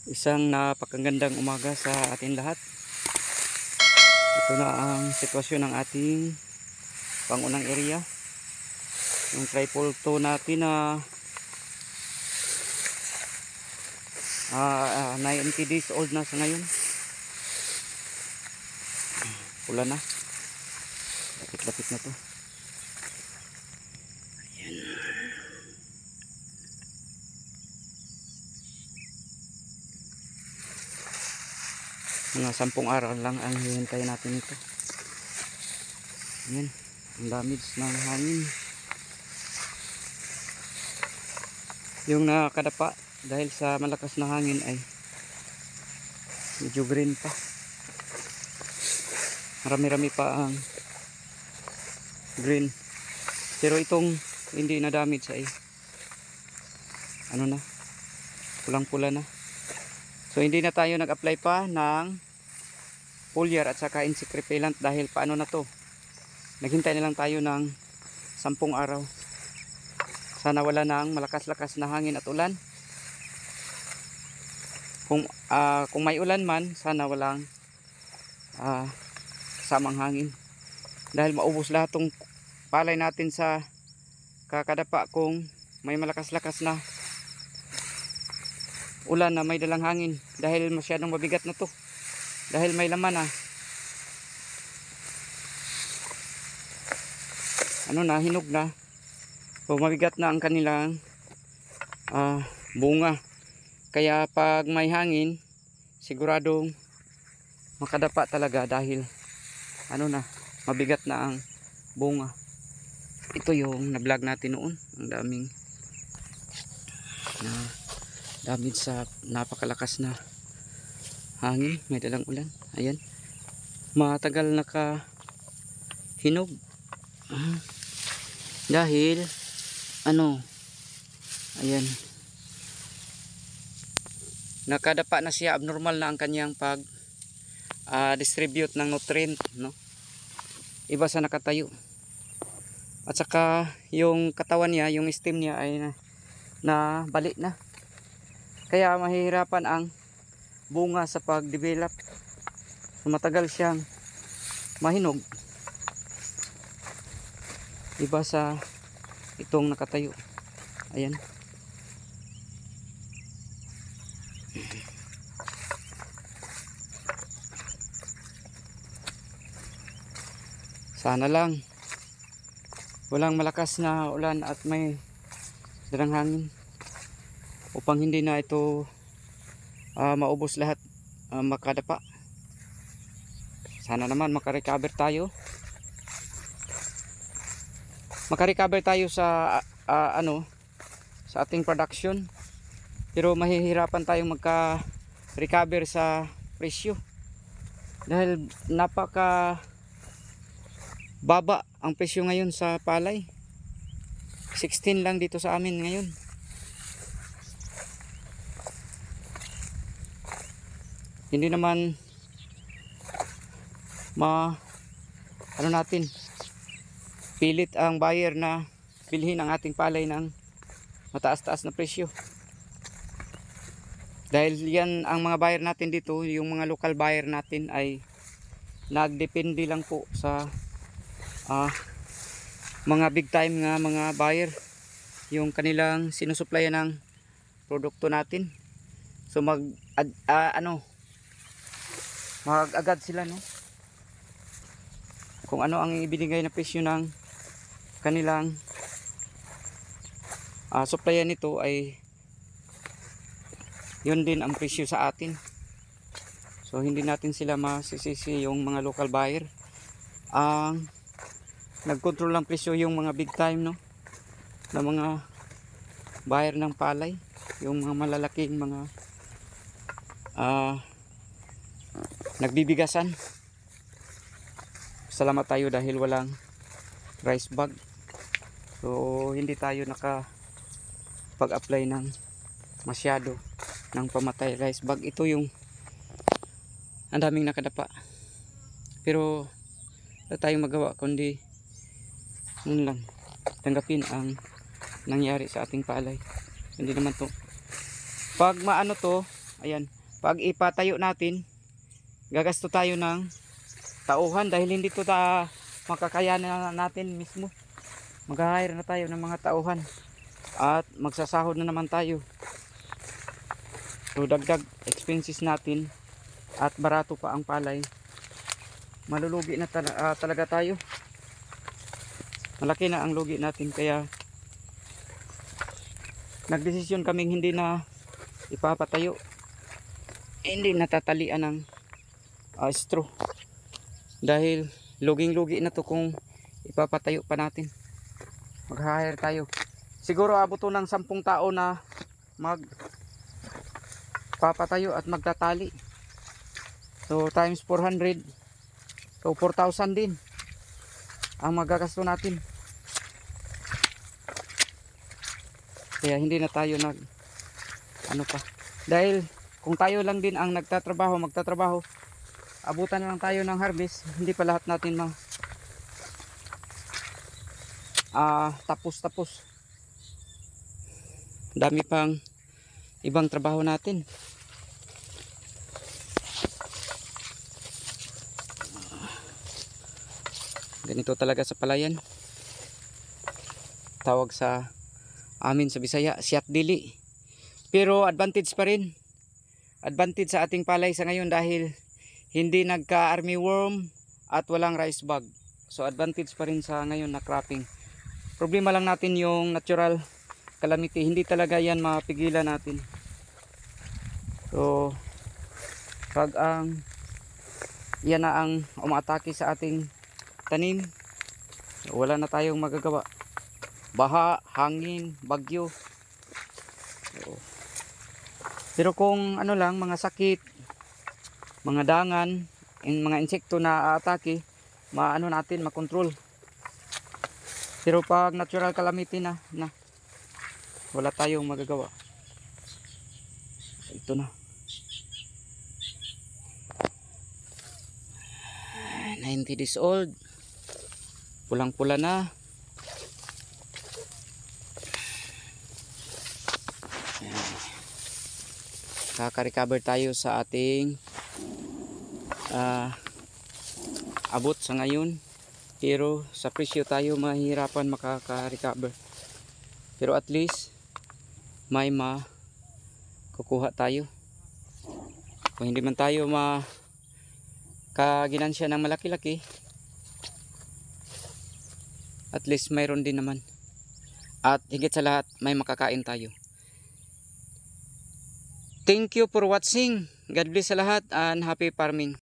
Isang napakagandang umaga sa atin lahat. Ito na ang sitwasyon ng ating pangunang area. Yung triple 2 natin na 90 days old na sa ngayon. Pula na. Lapit-lapit na to. Mga 10 araw lang ang hihintay natin ito. Ayan, ang damage ng hangin. Yung nakakadapa dahil sa malakas na hangin ay medyo green pa. Marami-rami pa ang green. Pero itong hindi na damage ay ano na, pulang-pula na. So hindi na tayo nag-apply pa ng foliar at saka insect repellent dahil paano na to. Naghintay na lang tayo ng 10 araw. Sana wala nang malakas-lakas na hangin at ulan. Kung may ulan man, sana walang samang hangin. Dahil maubos lahat tong palay natin sa kakadapa kung may malakas-lakas na ulan na may dalang hangin, dahil masyadong mabigat na to, dahil may laman hinog na, so mabigat na ang kanilang bunga. Kaya pag may hangin, siguradong makadapa talaga dahil mabigat na ang bunga. Ito yung na-vlog natin noon, ang daming damage sa napakalakas na hangin, may dalang ulan. Ayan, matagal nakahinog dahil ayan, nakadapa na siya. Abnormal na ang kanyang pag distribute ng nutrient, no? Iba sa nakatayo. At saka yung katawan niya, yung stem niya ay na bali na. Kaya mahihirapan ang bunga sa pag-develop. So, matagal siyang mahinog. Iba sa itong nakatayo. Ayan. Sana lang walang malakas na ulan at may dalang hangin upang hindi na ito maubos lahat, makadapa. Sana naman makarecover tayo. Makarecover tayo sa sa ating production. Pero mahihirapan tayong magka-recover sa presyo. Dahil napaka baba ang presyo ngayon sa palay. 16 lang dito sa amin ngayon. Hindi naman pilit ang buyer na bilhin ang ating palay ng mataas-taas na presyo. Dahil yan ang mga buyer natin dito, yung mga local buyer natin ay nagdepende lang po sa mga big time nga mga buyer, yung kanilang sinusuplayan ng produkto natin. So mag-agad sila, no? Kung ano ang ibinigay na presyo ng kanilang supplyan nito ay yun din ang presyo sa atin. So hindi natin sila masisisi, yung mga local buyer. Ang nagkontrol ng presyo yung mga big time, no, na mga buyer ng palay, yung mga malalaking mga nagbibigasan. Salamat tayo dahil walang rice bag. So hindi tayo nakapag-apply ng masyado ng pamatay rice bag. Ito yung ang daming nakadapa. Pero wala tayong magawa kundi tanggapin ang nangyari sa ating palay. Hindi naman to, pag maano to, Ayan. Pag ipatayo natin, gagasto tayo ng tauhan dahil hindi to makakayanan natin mismo. Mag-hire na tayo ng mga tauhan at magsasahod na naman tayo. So dagdag expenses natin at barato pa ang palay. Malulugi na talaga tayo. Malaki na ang lugi natin, kaya nagdesisyon kaming hindi na ipapatayo. Hindi natatalian ng straw dahil luging-lugi na to kung ipapatayo pa natin. Mag-hire tayo. Siguro abot to ng 10 tao na magpapatayo at magtatali. So times 400, so 4,000 din ang magagasto natin. Kaya hindi na tayo dahil kung tayo lang din ang magtatrabaho, abutan na lang tayo ng harvest, hindi pa lahat natin tapos. Dami pang ibang trabaho natin. Ganito talaga sa palayan. Tawag sa amin sa Bisaya, siyat dili. Pero advantage pa rin. Advantage sa ating palay sa ngayon dahil hindi nagka-army worm at walang rice bug. So advantage pa rin sa ngayon na cropping. Problema lang natin yung natural calamity. Hindi talaga yan mapigilan natin. So pag yan na ang umaatake sa ating tanim, wala na tayong magagawa. Baha, hangin, bagyo. So, pero kung mga sakit, mga dangan, mga insekto na aatake, natin makontrol. Pero pag natural calamity na wala tayong magagawa. Ito na. 90 days old. Pulang-pula na. Kaka-recover tayo sa ating abot sa ngayon, pero sa presyo tayo mahirapan makaka-recover. Pero at least may makukuha tayo. Kung hindi man tayo makaginansya ng malaki-laki, at least mayroon din naman. At higit sa lahat, may makakain tayo. Thank you for watching. God bless sa lahat and happy farming.